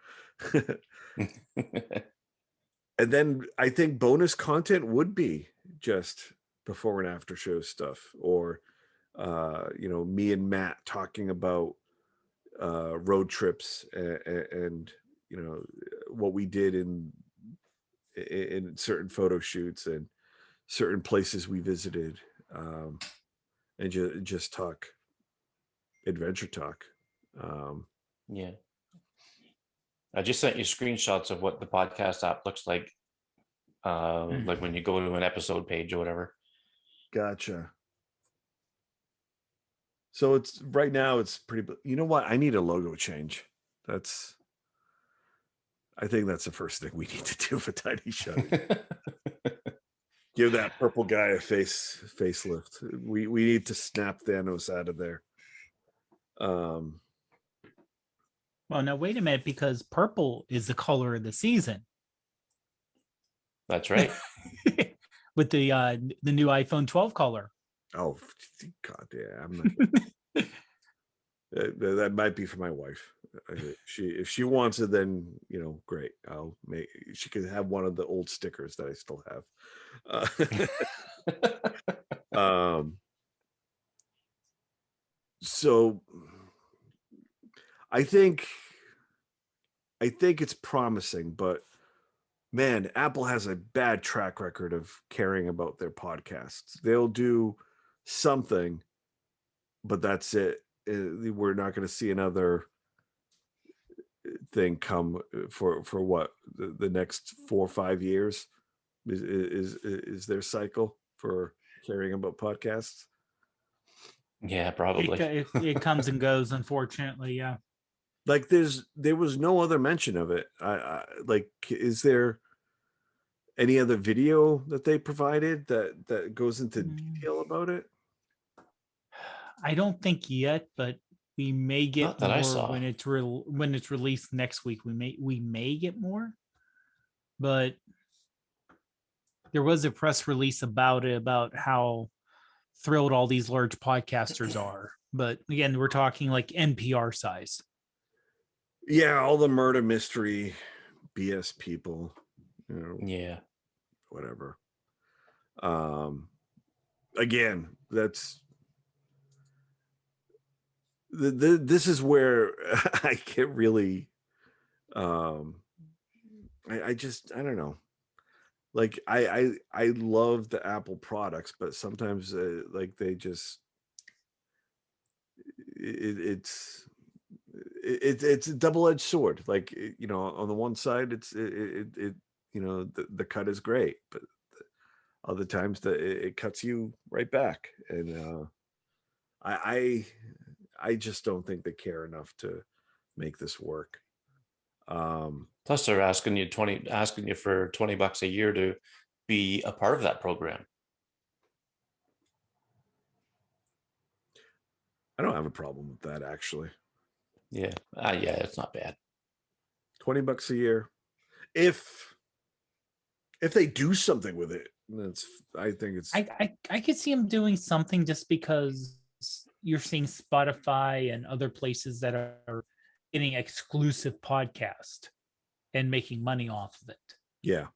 And then I think bonus content would be just before and after show stuff, or me and Matt talking about road trips and what we did in certain photo shoots and certain places we visited, and just talk adventure talk. Yeah, I just sent you screenshots of what the podcast app looks like, like when you go to an episode page or whatever. Gotcha. So it's right now it's pretty, you know what? I need a logo change. I think that's the first thing we need to do for TinyShutter. Give that purple guy a facelift. We need to snap Thanos out of there. Well, now wait a minute, because purple is the color of the season. That's right. With the new iPhone 12 color. Oh God, yeah, I'm not. That might be for my wife. If she wants it, then great. She could have one of the old stickers that I still have. So I think it's promising, but man, Apple has a bad track record of caring about their podcasts. They'll do something, but that's it. We're not going to see another thing come for what the next 4 or 5 years is their cycle for caring about podcasts. Yeah, probably. It comes and goes, unfortunately. Yeah. Like there was no other mention of it. Like, is there any other video that they provided that goes into detail about it? I don't think yet, but we may get Not that I more saw. when it's when it's released next week. We may get more, but there was a press release about it, about how thrilled all these large podcasters are. But again, we're talking like NPR size. Yeah, all the murder mystery BS people, you know, Yeah. whatever. Again, that's this is where I get really I just, I don't know. Like I love the Apple products, but sometimes like they just it's it's a double-edged sword. Like, you know, on the one side it you know, the cut is great, but other times it cuts you right back. And I I just don't think they care enough to make this work. Plus, they're asking you for $20 a year to be a part of that program. I don't have a problem with that, actually. Yeah, yeah, it's not bad. $20 a year. If they do something with it, that's, I think it's I could see them doing something, just because you're seeing Spotify and other places that are getting exclusive podcast and making money off of it. yeah.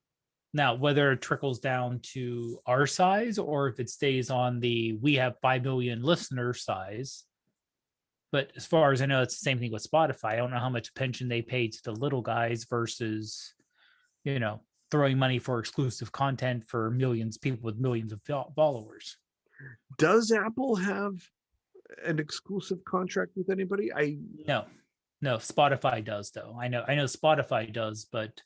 Now, whether it trickles down to our size or if it stays on the we have 5 million listener size. But as far as I know, it's the same thing with Spotify. I don't know how much pension they pay to the little guys versus, you know, throwing money for exclusive content for millions of people with millions of followers. Does Apple have an exclusive contract with anybody? No, Spotify does though. I know Spotify does, but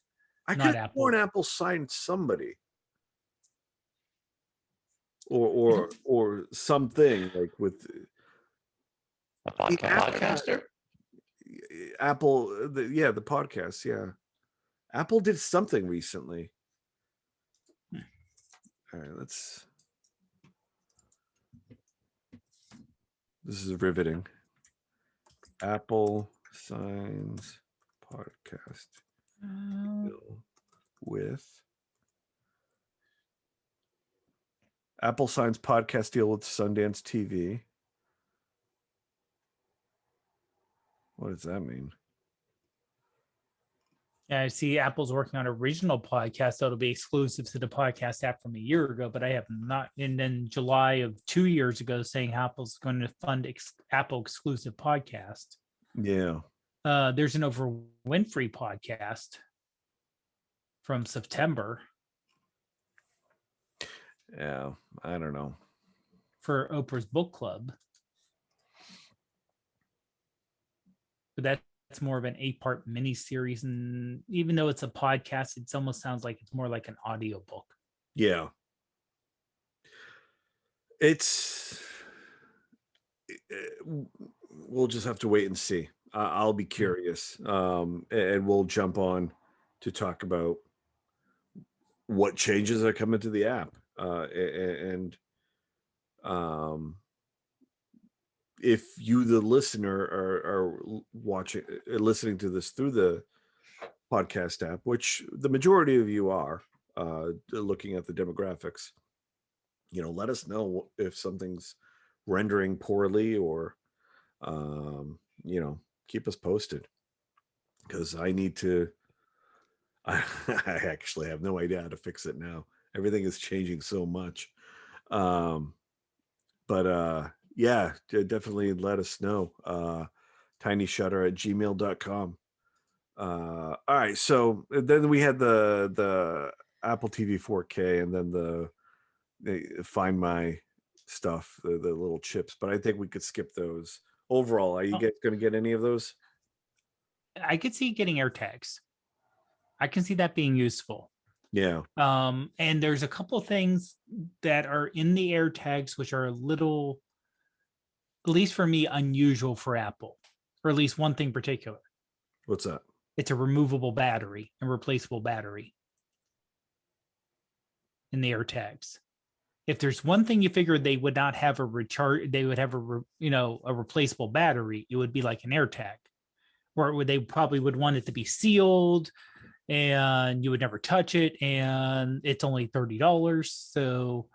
I not could have sworn Apple. Apple signed somebody. Or something like with A podcaster. Apple, the podcast, yeah. Apple did something recently. All right, this is riveting. Apple signs podcast deal with Apple signs podcast deal with Sundance TV. What does that mean? Yeah, I see Apple's working on a regional podcast that'll be exclusive to the podcast app from a year ago, but I have not. And then July of 2 years ago, saying Apple's going to fund Apple exclusive podcast. Yeah. There's an Oprah Winfrey podcast from September. Yeah, I don't know. For Oprah's book club. But that's more of an 8-part miniseries. And even though it's a podcast, it almost sounds like it's more like an audiobook. Yeah. We'll just have to wait and see. I'll be curious. And we'll jump on to talk about what changes are coming to the app. And if you, the listener, are listening to this through the podcast app, which the majority of you are, looking at the demographics, you know, let us know if something's rendering poorly, or you know, keep us posted, because I need to. I actually have no idea how to fix it now. Everything is changing so much. But yeah, definitely let us know. TinyShutter@gmail.com. All right, so then we had the Apple TV 4K, and then the Find My stuff, the little chips. But I think we could skip those. Overall, are you guys going to get any of those? I could see getting AirTags. I can see that being useful. Yeah. And there's a couple of things that are in the AirTags which are a little, at least for me, unusual for Apple, or at least one thing in particular. What's that? It's a removable battery and replaceable battery in the AirTags. If there's one thing you figured they would not have a recharge, they would have a replaceable battery, it would be like an AirTag, where they probably would want it to be sealed and you would never touch it, and it's only $30. So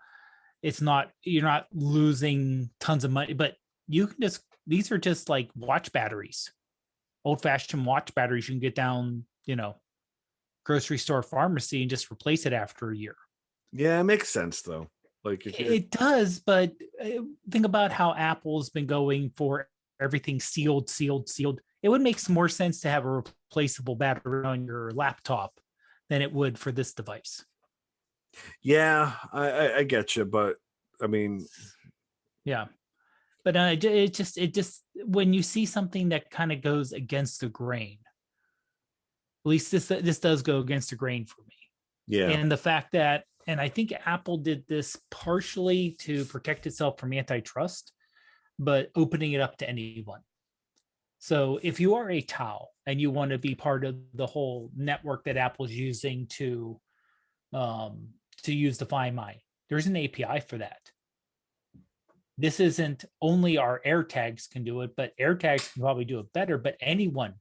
you're not losing tons of money, but you can these are just like watch batteries, old-fashioned watch batteries. You can get down, grocery store, pharmacy, and just replace it after a year. Yeah, it makes sense though. Like it does, but think about how Apple's been going for everything sealed. It would make more sense to have a replaceable battery on your laptop than it would for this device. Yeah, I get you, but I mean, yeah, but it just when you see something that kind of goes against the grain, at least this does go against the grain for me. Yeah, and the fact that, and I think Apple did this partially to protect itself from antitrust, but opening it up to anyone. So if you are a TAO and you want to be part of the whole network that Apple's using to use the Find My, there's an API for that. This isn't only our AirTags can do it, but AirTags can probably do it better, but anyone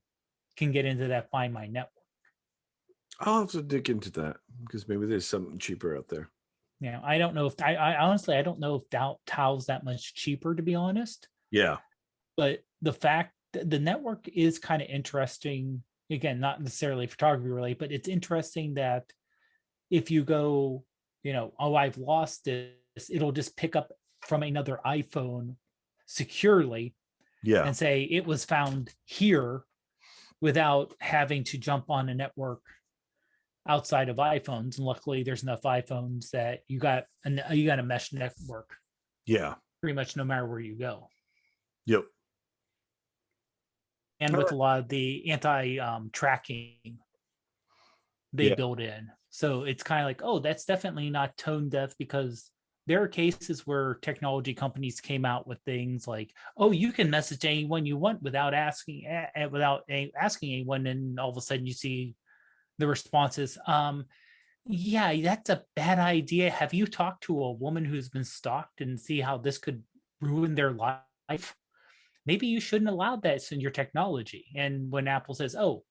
can get into that Find My network. I'll have to dig into that because maybe there's something cheaper out there. Yeah, I don't know if I honestly, I don't know if TAO's that much cheaper, to be honest. Yeah. But the fact that the network is kind of interesting, again, not necessarily photography related, but it's interesting that if you go, oh, I've lost this, it'll just pick up from another iPhone securely, and say it was found here without having to jump on a network outside of iPhones. And luckily there's enough iPhones that you got a mesh network. Yeah. Pretty much no matter where you go. Yep. And with a lot of the anti-tracking they build in. So it's kind of like, oh, that's definitely not tone deaf, because there are cases where technology companies came out with things like, oh, you can message anyone you want without asking anyone. And all of a sudden you see the responses, yeah, that's a bad idea. Have you talked to a woman who's been stalked and see how this could ruin their life? Maybe you shouldn't allow that in your technology. And when Apple says, oh,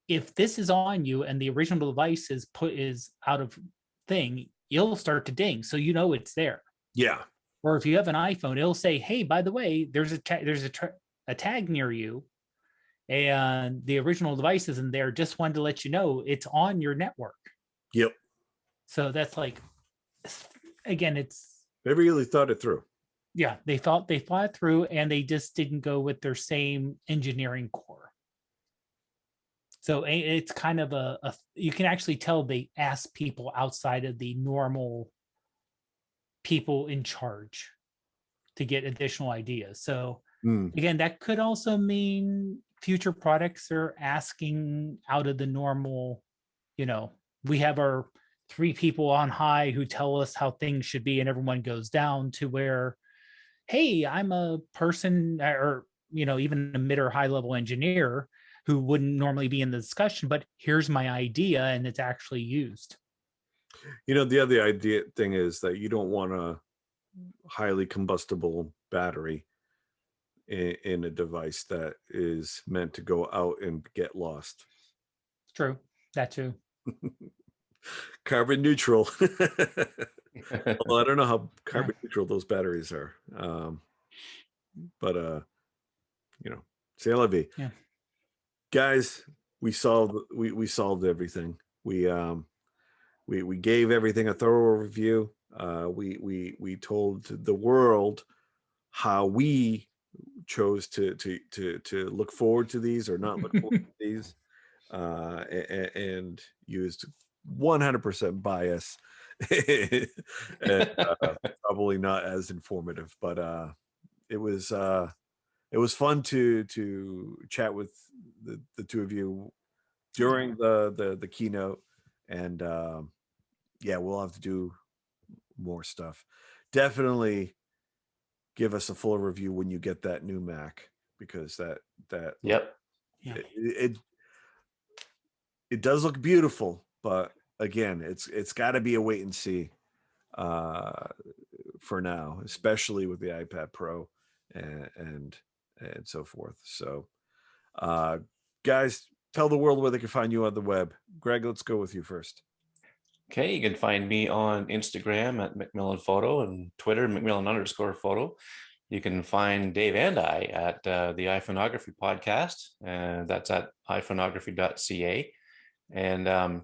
if this is on you and the original device is out of thing, it'll start to ding, so it's there. Yeah. Or if you have an iPhone, it'll say, hey, by the way, there's a tag near you, and the original device isn't there. Just wanted to let you know it's on your network. Yep. So that's like, again, they really thought it through. Yeah, they thought it through, and they just didn't go with their same engineering core. So it's kind of you can actually tell they asked people outside of the normal people in charge to get additional ideas. So again, that could also mean future products are asking out of the normal, we have our 3 people on high who tell us how things should be, and everyone goes down to where, hey, I'm a person, or even a mid or high level engineer who wouldn't normally be in the discussion, but here's my idea, and it's actually used. The other idea thing is that you don't want a highly combustible battery in a device that is meant to go out and get lost. True, that too. Carbon neutral. Well, I don't know how carbon neutral those batteries are, but c'est la vie. Yeah. Guys, we solved everything. We gave everything a thorough review. We told the world how we chose to look forward to these or not look forward to these, and used 100% bias, and probably not as informative, but it was fun to chat with the two of you during the keynote, and we'll have to do more stuff. Definitely give us a full review when you get that new Mac, because that Yep. It does look beautiful, but again, it's got to be a wait and see for now, especially with the iPad Pro and so forth. So, guys, tell the world where they can find you on the web. Greg, let's go with you first. Okay, you can find me on Instagram at Macmillan Photo and Twitter Macmillan_photo. You can find Dave and I at the iPhoneography podcast, and that's at iPhoneography.ca. And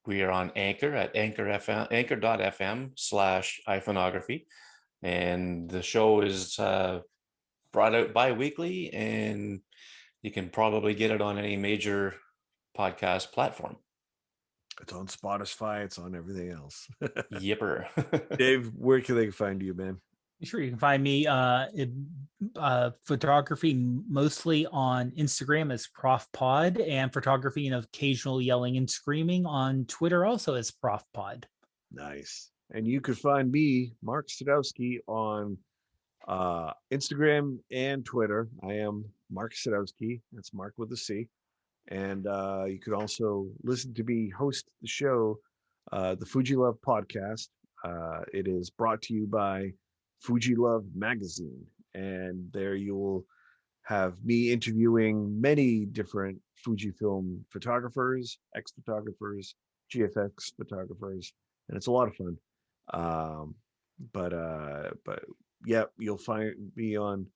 we are on Anchor at anchor.fm/iPhoneography. And the show is brought out bi-weekly, and you can probably get it on any major podcast platform. It's on Spotify. It's on everything else. Yipper. Dave, where can they find you, man? Sure, you can find me photography mostly on Instagram as Prof Pod, and photography and occasional yelling and screaming on Twitter also as Prof Pod. Nice. And you could find me, Marc Sadowski, on Instagram and Twitter. I am Marc Sadowski. That's Marc with a C. And you could also listen to me host the show, the Fuji Love Podcast. It is brought to you by Fuji Love Magazine. And there you will have me interviewing many different Fujifilm photographers, X-photographers, GFX photographers, and it's a lot of fun. But yeah, you'll find me on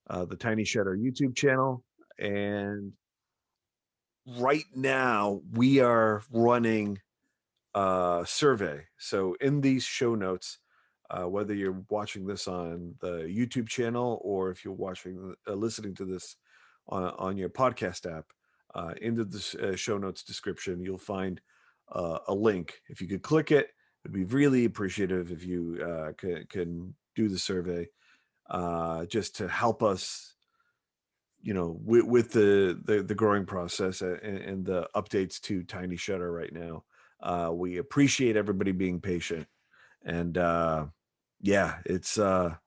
the TinyShutter YouTube channel. And right now we are running a survey. So in these show notes, whether you're watching this on the YouTube channel or if you're listening to this on your podcast app, into the show notes description, you'll find a link. If you could click it, it'd be really appreciative if you can do the survey, just to help us, with the growing process and the updates to TinyShutter right now. We appreciate everybody being patient, and yeah, it's we're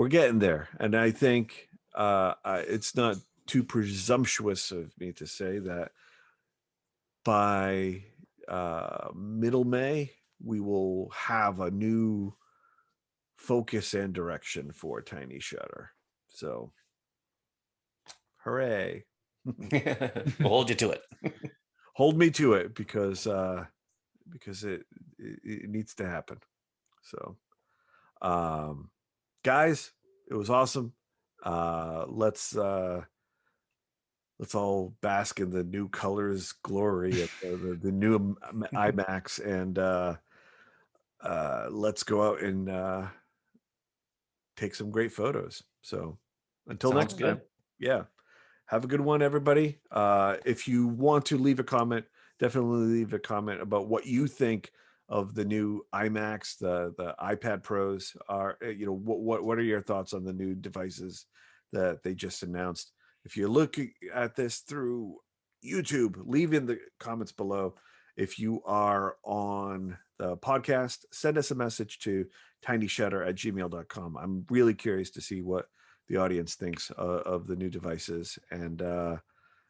getting there. And I think it's not too presumptuous of me to say that by middle May we will have a new focus and direction for TinyShutter. So hooray. We'll hold you to it. Hold me to it, because it needs to happen. So guys, it was awesome. Let's all bask in the new colors glory of the new iMacs, and let's go out and take some great photos. So until Sounds next good. time, yeah, have a good one, everybody. If you want to leave a comment, definitely leave a comment about what you think of the new iMacs, the iPad Pros. Are what are your thoughts on the new devices that they just announced? If you're looking at this through YouTube, leave in the comments below. If you are on the podcast, send us a message to tinyshutter@gmail.com. I'm really curious to see what the audience thinks of the new devices, and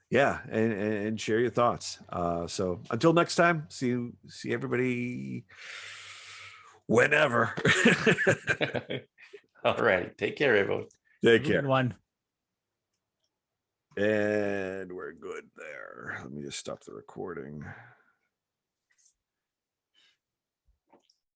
yeah, and share your thoughts. So until next time, see everybody whenever. All right. Take care, everyone. Take care. Good one. And we're good there. Let me just stop the recording.